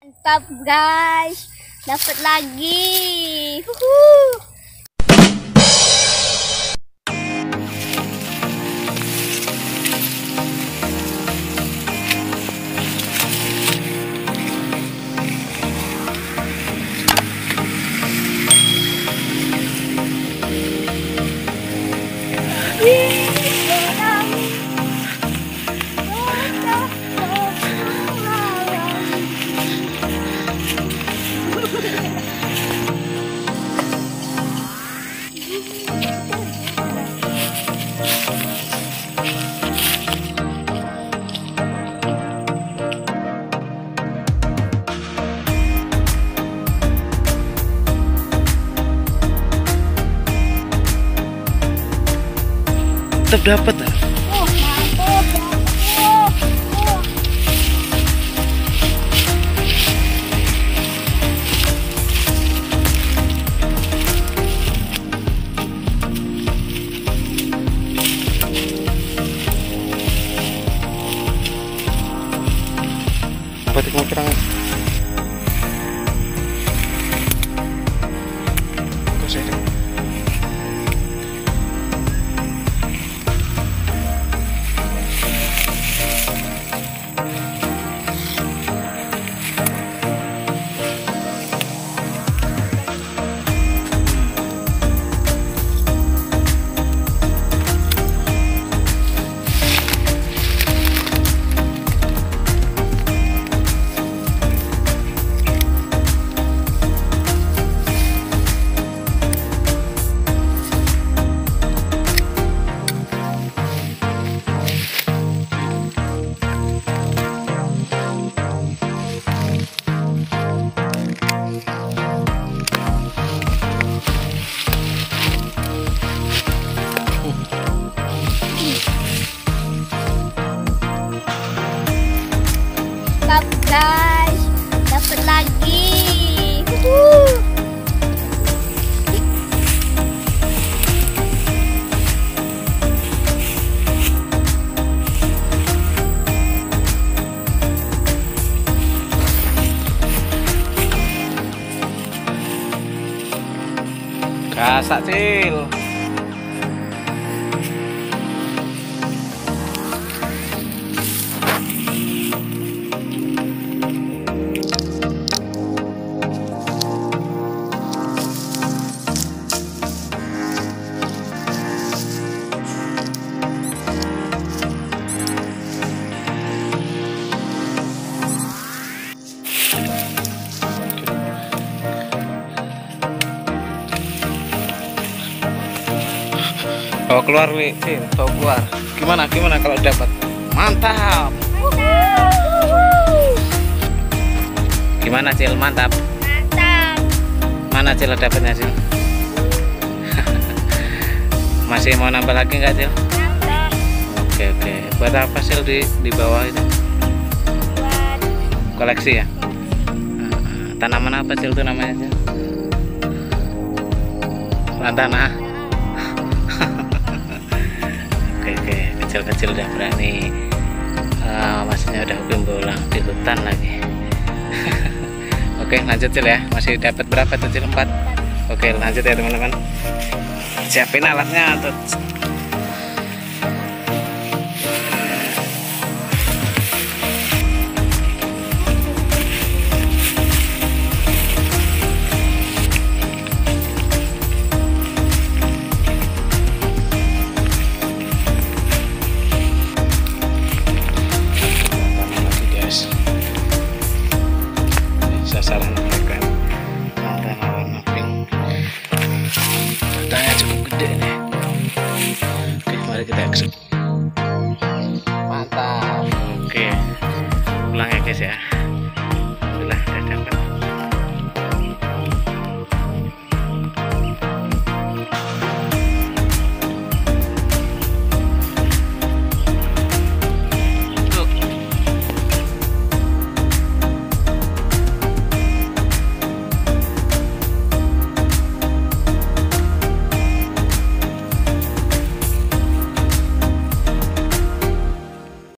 Mantap guys, dapat lagi. Tetap dapat ah. Batik mau perang. Kok saya guys, dapat lagi. kasak cil. Bawa keluar wi, bawa keluar. Gimana kalau dapat? Mantap. Gimana Cil? Mantap. Mantap. Mana Cil dapatnya Cil? Masih mau nambah lagi nggak Cil? Nambah. Oke. Buat apa Cil di bawah itu? Buat Koleksi ya? Tanaman apa Cil itu namanya Cil? Lantana. Oke, kecil-kecil udah berani. Masnya udah hobi bolang di hutan lagi. Oke, lanjut Cil ya. Masih dapat berapa tuh Cil? 4. Oke, lanjut ya teman-teman. Siapin alatnya tuh. Sasaran mereka antara warna pink. Datanya cukup gede nih. Oke, mari kita eksekusi. Mantap. Oke, pulang ya guys ya. Alhamdulillah udah dapat.